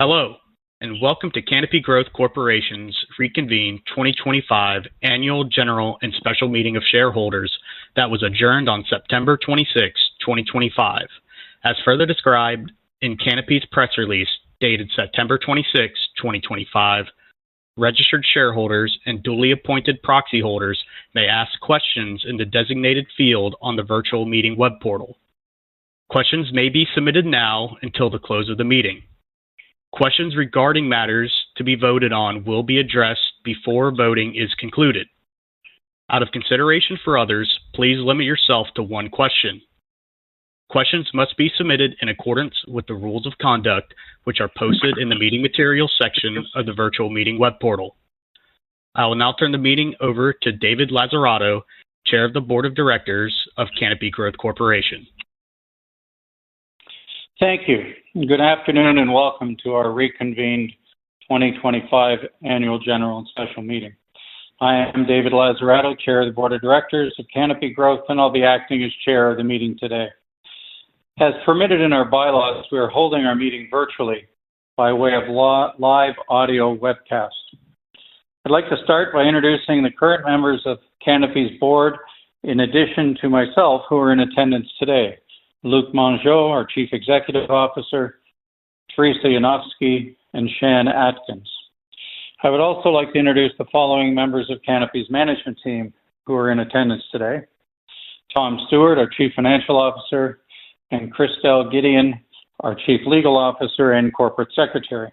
Hello, and welcome to Canopy Growth Corporation's reconvened 2025 Annual General and Special Meeting of Shareholders that was adjourned on September 26, 2025, as further described in Canopy's press release dated September 26, 2025. Registered shareholders and duly appointed proxy holders may ask questions in the designated field on the virtual meeting web portal. Questions may be submitted now until the close of the meeting. Questions regarding matters to be voted on will be addressed before voting is concluded. Out of consideration for others, please limit yourself to one question. Questions must be submitted in accordance with the rules of conduct, which are posted in the meeting materials section of the virtual meeting web portal. I will now turn the meeting over to David Lazzarato, Chair of the Board of Directors of Canopy Growth Corporation. Thank you. Good afternoon and welcome to our reconvened 2025 Annual General and Special Meeting. I am David Lazzarato, Chair of the Board of Directors of Canopy Growth, and I'll be acting as Chair of the meeting today. As permitted in our bylaws, we are holding our meeting virtually by way of live audio webcast. I'd like to start by introducing the current members of Canopy's board, in addition to myself, who are in attendance today. Luc Mongeau, our Chief Executive Officer, Teresa Yanofsky, and Shan Atkins. I would also like to introduce the following members of Canopy's management team who are in attendance today. Tom Stewart, our Chief Financial Officer, and Christelle Gideon, our Chief Legal Officer and Corporate Secretary.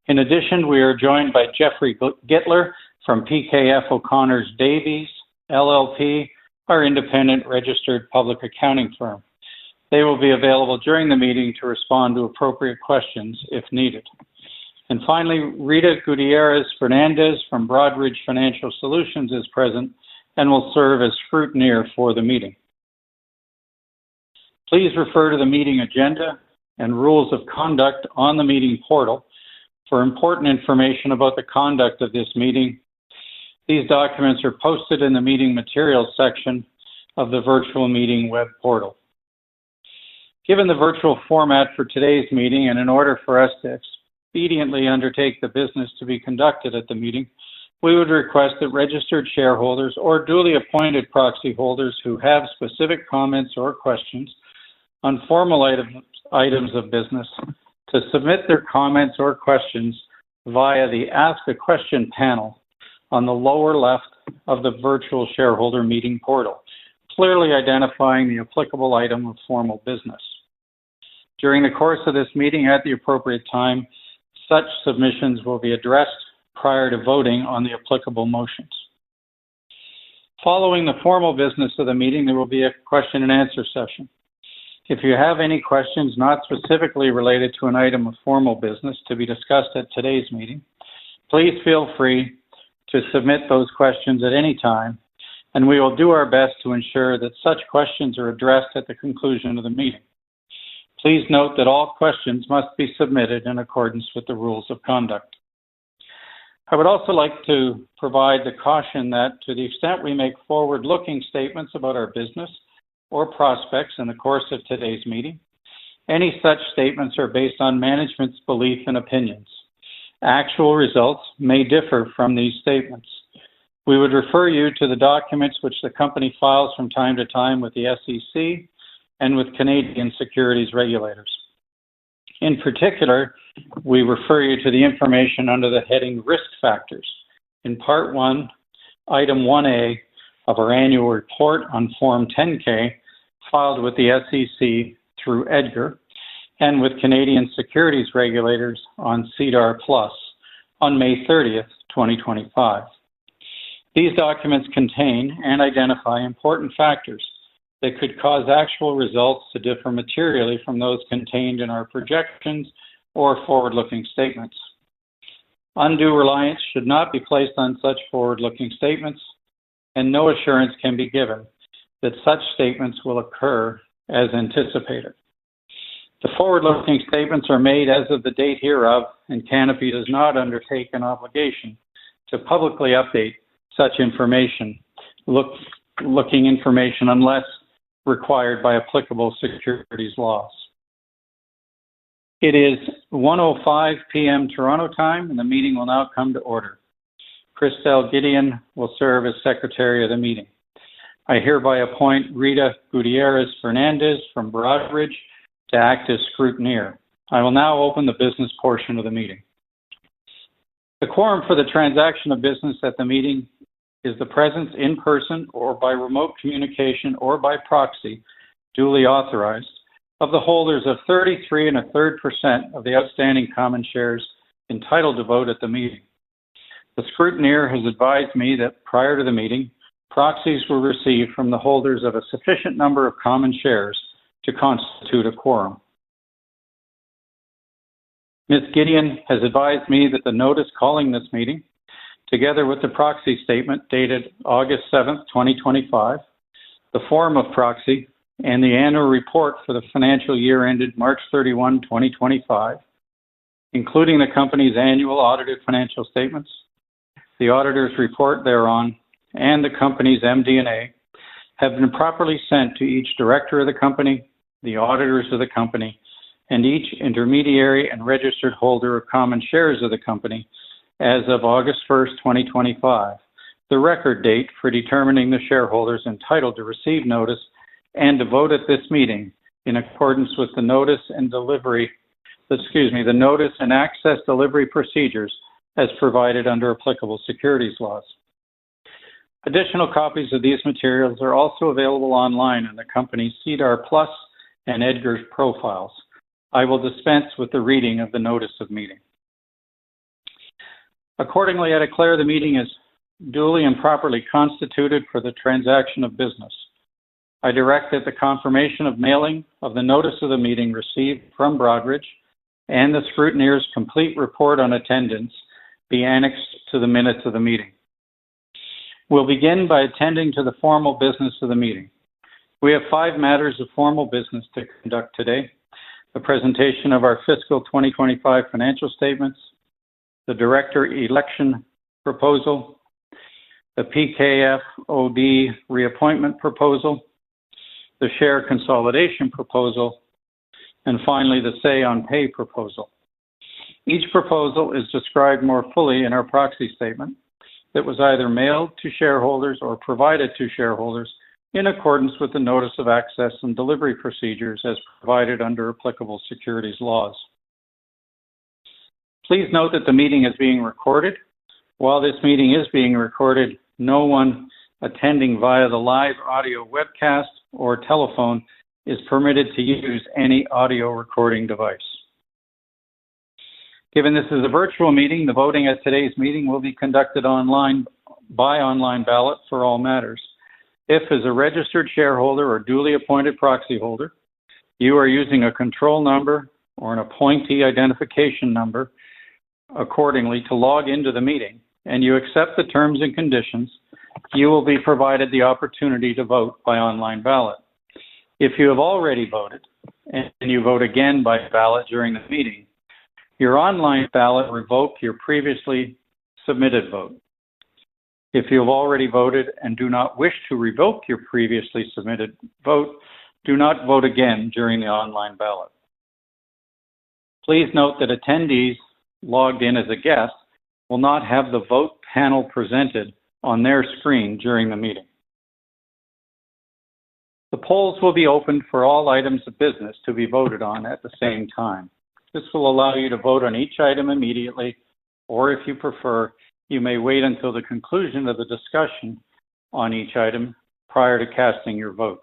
In addition, we are joined by Jeffrey Gittler from PKF O'Connors Davies, LLP, our independent registered public accounting firm. They will be available during the meeting to respond to appropriate questions if needed. And finally, Rita Gutierrez Fernandez from Broadridge Financial Solutions is present and will serve as scrutineer for the meeting. Please refer to the meeting agenda and rules of conduct on the meeting portal for important information about the conduct of this meeting. These documents are posted in the meeting materials section of the virtual meeting web portal. Given the virtual format for today's meeting, and in order for us to expediently undertake the business to be conducted at the meeting, we would request that registered shareholders or duly appointed proxy holders who have specific comments or questions on formal items of business to submit their comments or questions via the Ask a Question panel on the lower left of the virtual shareholder meeting portal, clearly identifying the applicable item of formal business. During the course of this meeting, at the appropriate time, such submissions will be addressed prior to voting on the applicable motions. Following the formal business of the meeting, there will be a question and answer session. If you have any questions not specifically related to an item of formal business to be discussed at today's meeting, please feel free to submit those questions at any time, and we will do our best to ensure that such questions are addressed at the conclusion of the meeting. Please note that all questions must be submitted in accordance with the rules of conduct. I would also like to provide the caution that to the extent we make forward-looking statements about our business or prospects in the course of today's meeting, any such statements are based on management's belief and opinions. Actual results may differ from these statements. We would refer you to the documents which the company files from time to time with the SEC and with Canadian securities regulators. In particular, we refer you to the information under the heading Risk Factors in Part 1, Item 1A of our annual report on Form 10-K filed with the SEC through EDGAR and with Canadian securities regulators on SEDAR+ on May 30th, 2025. These documents contain and identify important factors that could cause actual results to differ materially from those contained in our projections or forward-looking statements. Undue reliance should not be placed on such forward-looking statements, and no assurance can be given that such statements will occur as anticipated. The forward-looking statements are made as of the date hereof, and Canopy does not undertake an obligation to publicly update such forward-looking information unless required by applicable securities laws. It is 1:05 p.m. Toronto time, and the meeting will now come to order. Christelle Gideon will serve as Secretary of the meeting. I hereby appoint Rita Gutierrez Fernandez from Broadridge to act as scrutineer. I will now open the business portion of the meeting. The quorum for the transaction of business at the meeting is the presence in person or by remote communication or by proxy, duly authorized, of the holders of 33 1/3% of the outstanding common shares entitled to vote at the meeting. The scrutineer has advised me that prior to the meeting, proxies were received from the holders of a sufficient number of common shares to constitute a quorum. Ms. Gideon has advised me that the notice calling this meeting, together with the proxy statement dated August 7th, 2025, the form of proxy, and the annual report for the financial year ended March 31, 2025, including the company's annual audited financial statements, the auditor's report thereon, and the company's MD&A, have been properly sent to each director of the company, the auditors of the company, and each intermediary and registered holder of common shares of the company as of August 1st, 2025, the record date for determining the shareholders entitled to receive notice and to vote at this meeting in accordance with the notice and access delivery procedures as provided under applicable securities laws. Additional copies of these materials are also available online on the company's SEDAR+ and EDGAR profiles. I will dispense with the reading of the notice of meeting. Accordingly, I declare the meeting is duly and properly constituted for the transaction of business. I direct that the confirmation of mailing of the notice of the meeting received from Broadridge and the scrutineer's complete report on attendance be annexed to the minutes of the meeting. We'll begin by attending to the formal business of the meeting. We have 5 matters of formal business to conduct today: the presentation of our fiscal 2025 financial statements, the director election proposal, the PKFOD reappointment proposal, the share consolidation proposal, and finally the say on pay proposal. Each proposal is described more fully in our proxy statement that was either mailed to shareholders or provided to shareholders in accordance with the notice of access and delivery procedures as provided under applicable securities laws. Please note that the meeting is being recorded. While this meeting is being recorded, no one attending via the live audio webcast or telephone is permitted to use any audio recording device. Given this is a virtual meeting, the voting at today's meeting will be conducted by online ballot for all matters. If, as a registered shareholder or duly appointed proxy holder, you are using a control number or an appointee identification number accordingly to log into the meeting, and you accept the terms and conditions, you will be provided the opportunity to vote by online ballot. If you have already voted and you vote again by ballot during the meeting, your online ballot will revoke your previously submitted vote. If you have already voted and do not wish to revoke your previously submitted vote, do not vote again during the online ballot. Please note that attendees logged in as a guest will not have the vote panel presented on their screen during the meeting. The polls will be open for all items of business to be voted on at the same time. This will allow you to vote on each item immediately, or if you prefer, you may wait until the conclusion of the discussion on each item prior to casting your vote.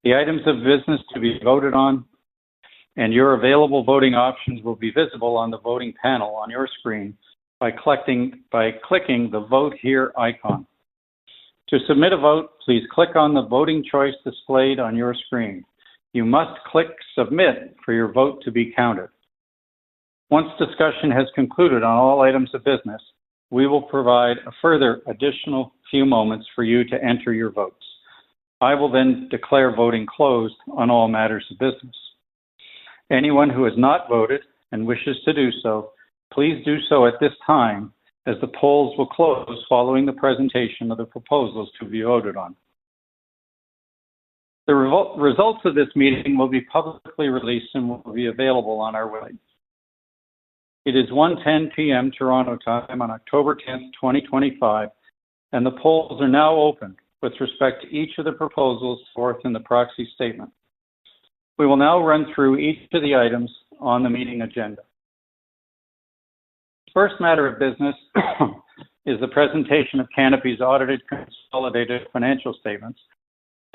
The items of business to be voted on and your available voting options will be visible on the voting panel on your screen by clicking the Vote Here icon. To submit a vote, please click on the voting choice displayed on your screen. You must click Submit for your vote to be counted. Once discussion has concluded on all items of business, we will provide a further additional few moments for you to enter your votes. I will then declare voting closed on all matters of business. Anyone who has not voted and wishes to do so, please do so at this time, as the polls will close following the presentation of the proposals to be voted on. The results of this meeting will be publicly released and will be available on our website. It is 1:10 p.m. Toronto time on October 10th, 2025, and the polls are now open with respect to each of the proposals forth in the proxy statement. We will now run through each of the items on the meeting agenda. First matter of business is the presentation of Canopy's audited consolidated financial statements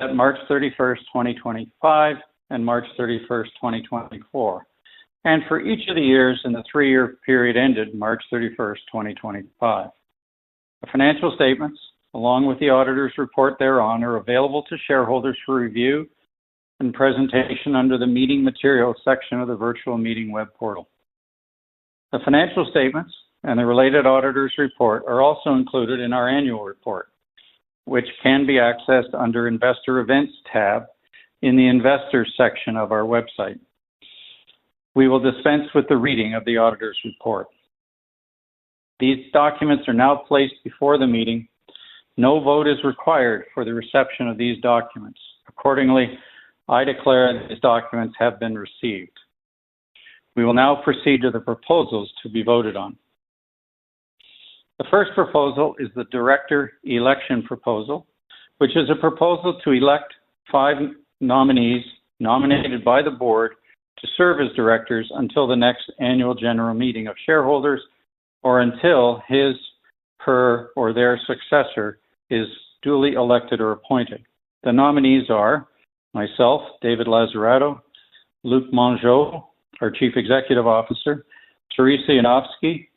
at March 31st, 2025 and March 31st, 2024, and for each of the years in the 3-year period ended March 31st, 2025. The financial statements, along with the auditor's report thereon, are available to shareholders for review and presentation under the meeting materials section of the virtual meeting web portal. The financial statements and the related auditor's report are also included in our annual report, which can be accessed under Investor Events tab in the Investors section of our website. We will dispense with the reading of the auditor's report. These documents are now placed before the meeting. No vote is required for the reception of these documents. Accordingly, I declare these documents have been received. We will now proceed to the proposals to be voted on. The first proposal is the Director Election Proposal, which is a proposal to elect 5 nominees nominated by the Board to serve as directors until the next annual general meeting of shareholders or until his, her, or their successor is duly elected or appointed. The nominees are myself, David Lazzarato, Luc Mongeau, our Chief Executive Officer, Teresa Yanofsky,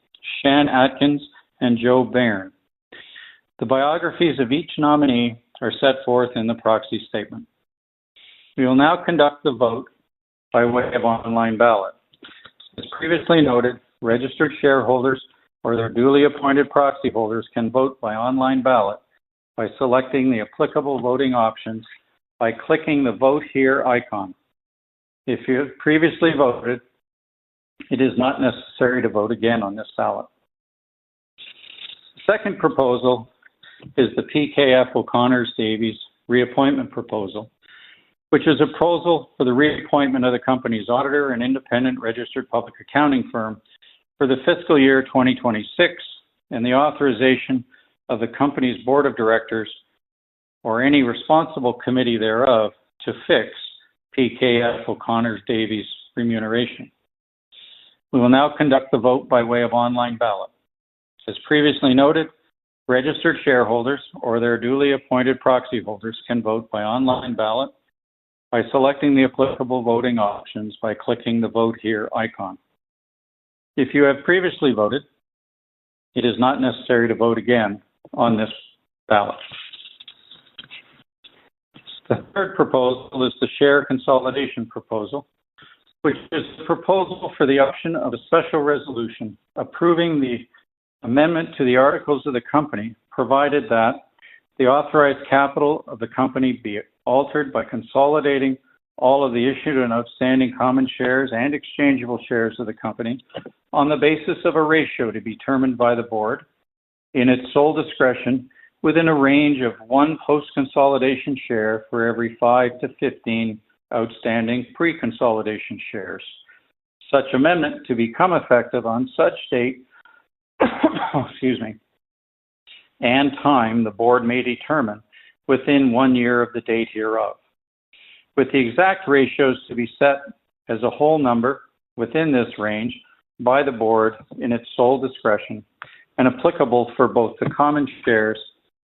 Shan Atkins, and Joe Bairn. The biographies of each nominee are set forth in the proxy statement. We will now conduct the vote by way of online ballot. As previously noted, registered shareholders or their duly appointed proxy holders can vote by online ballot by selecting the applicable voting options by clicking the Vote Here icon. If you have previously voted, it is not necessary to vote again on this ballot. The second proposal is the PKF O'Connors Davies reappointment proposal, which is a proposal for the reappointment of the company's auditor and independent registered public accounting firm for the fiscal year 2026 and the authorization of the company's board of directors or any responsible committee thereof to fix PKF O'Connors Davies remuneration. We will now conduct the vote by way of online ballot. As previously noted, registered shareholders or their duly appointed proxy holders can vote by online ballot by selecting the applicable voting options by clicking the Vote Here icon. If you have previously voted, it is not necessary to vote again on this ballot. The third proposal is the Share Consolidation Proposal, which is a proposal for the option of a special resolution approving the amendment to the articles of the company, provided that the authorized capital of the company be altered by consolidating all of the issued and outstanding common shares and exchangeable shares of the company on the basis of a ratio to be determined by the board in its sole discretion within a range of 1 post-consolidation share for every 5 to 15 outstanding pre-consolidation shares. Such amendment to become effective on such date and time the board may determine within 1 year of the date hereof, with the exact ratios to be set as a whole number within this range by the board in its sole discretion and applicable for both the common shares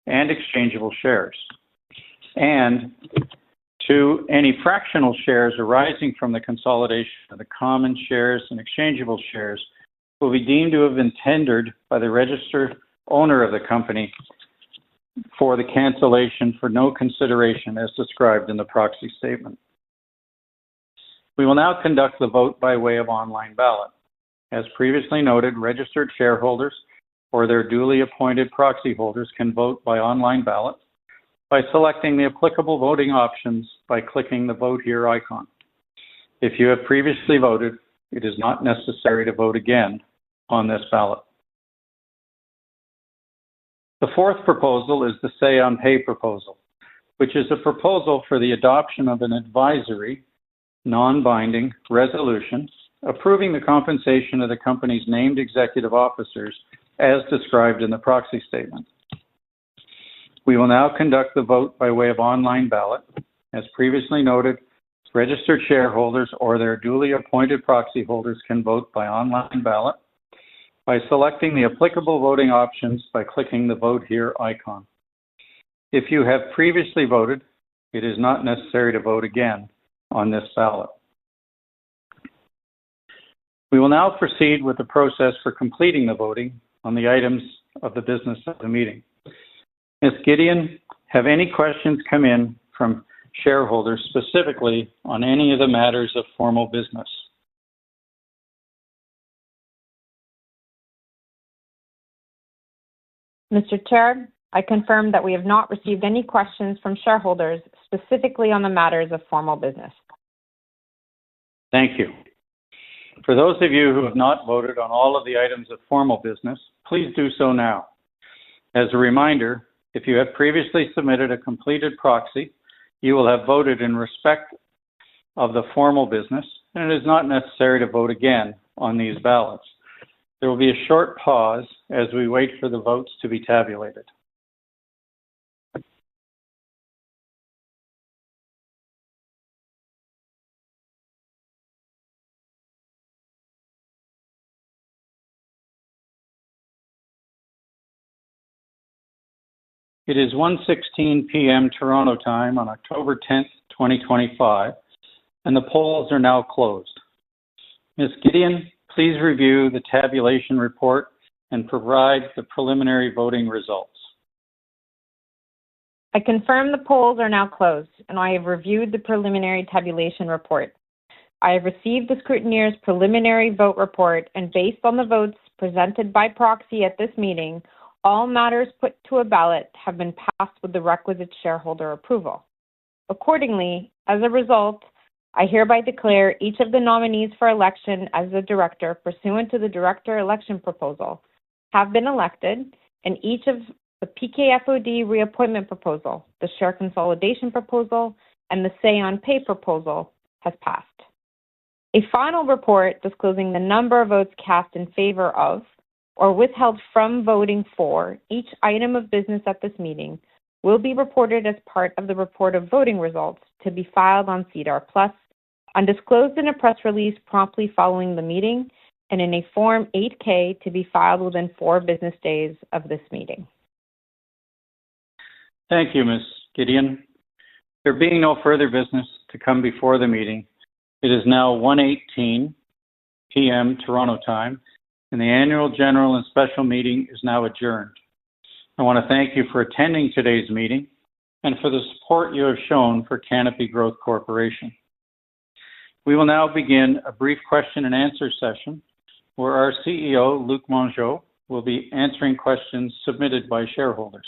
and exchangeable shares, and to any fractional shares arising from the consolidation of the common shares and exchangeable shares will be deemed to have been tendered by the registered owner of the company for the cancellation for no consideration as described in the proxy statement. We will now conduct the vote by way of online ballot. As previously noted, registered shareholders or their duly appointed proxy holders can vote by online ballot by selecting the applicable voting options by clicking the Vote Here icon. If you have previously voted, it is not necessary to vote again on this ballot. The fourth proposal is the Say on Pay proposal, which is a proposal for the adoption of an advisory, non-binding resolution approving the compensation of the company's named executive officers as described in the proxy statement. We will now conduct the vote by way of online ballot. As previously noted, registered shareholders or their duly appointed proxy holders can vote by online ballot by selecting the applicable voting options by clicking the Vote Here icon. If you have previously voted, it is not necessary to vote again on this ballot. We will now proceed with the process for completing the voting on the items of the business of the meeting. Ms. Gideon, have any questions come in from shareholders specifically on any of the matters of formal business? Mr. Chair, I confirm that we have not received any questions from shareholders specifically on the matters of formal business. Thank you. For those of you who have not voted on all of the items of formal business, please do so now. As a reminder, if you have previously submitted a completed proxy, you will have voted in respect of the formal business, and it is not necessary to vote again on these ballots. There will be a short pause as we wait for the votes to be tabulated. It is 1:16 p.m. Toronto time on October 10th, 2025, and the polls are now closed. Ms. Gideon, please review the tabulation report and provide the preliminary voting results. I confirm the polls are now closed, and I have reviewed the preliminary tabulation report. I have received the scrutineer's preliminary vote report, and based on the votes presented by proxy at this meeting, all matters put to a ballot have been passed with the requisite shareholder approval. Accordingly, as a result, I hereby declare each of the nominees for election as a director pursuant to the director election proposal have been elected, and each of the PKFOD reappointment proposal, the share consolidation proposal, and the say on pay proposal has passed. A final report disclosing the number of votes cast in favor of or withheld from voting for each item of business at this meeting will be reported as part of the report of voting results to be filed on SEDAR+, and disclosed in a press release promptly following the meeting, and in a Form 8-K to be filed within 4 business days of this meeting. Thank you, Ms. Gideon. There being no further business to come before the meeting, it is now 1:18 p.m. Toronto time, and the annual general and special meeting is now adjourned. I want to thank you for attending today's meeting and for the support you have shown for Canopy Growth Corporation. We will now begin a brief question and answer session where our CEO, Luc Mongeau, will be answering questions submitted by shareholders.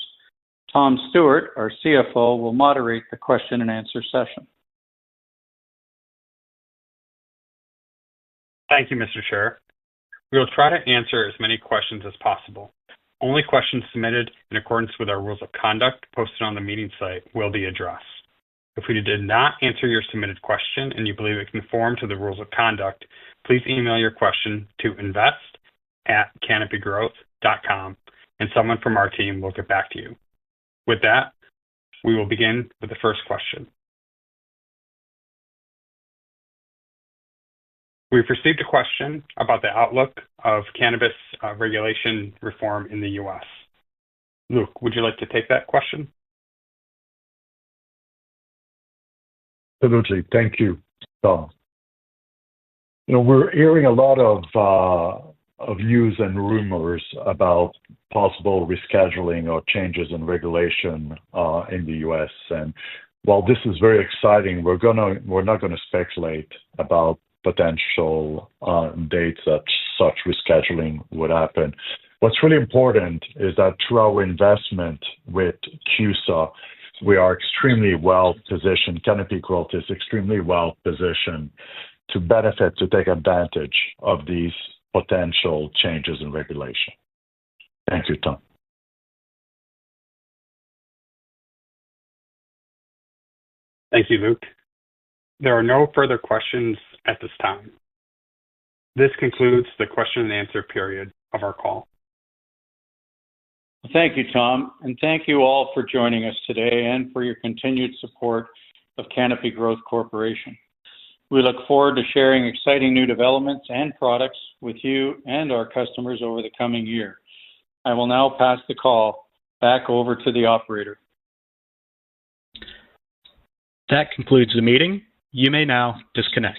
Tom Stewart, our CFO, will moderate the question and answer session. Thank you, Mr. Chair. We will try to answer as many questions as possible. Only questions submitted in accordance with our rules of conduct posted on the meeting site will be addressed. If we did not answer your submitted question and you believe it conform to the rules of conduct, please email your question to invest@canopygrowth.com and someone from our team will get back to you. With that, we will begin with the first question. We've received a question about the outlook of cannabis regulation reform in the U.S. Luc, would you like to take that question? Absolutely. Thank you, Tom. We're hearing a lot of news and rumors about possible rescheduling or changes in regulation in the U.S. And while this is very exciting, we're not going to speculate about potential dates that such rescheduling would happen. What's really important is that through our investment with CUSA, we are extremely well positioned. Canopy Growth is extremely well positioned to benefit, to take advantage of these potential changes in regulation. Thank you, Tom. Thank you, Luke. There are no further questions at this time. This concludes the question and answer period of our call. Thank you, Tom, and thank you all for joining us today and for your continued support of Canopy Growth Corporation. We look forward to sharing exciting new developments and products with you and our customers over the coming year. I will now pass the call back over to the operator. That concludes the meeting. You may now disconnect.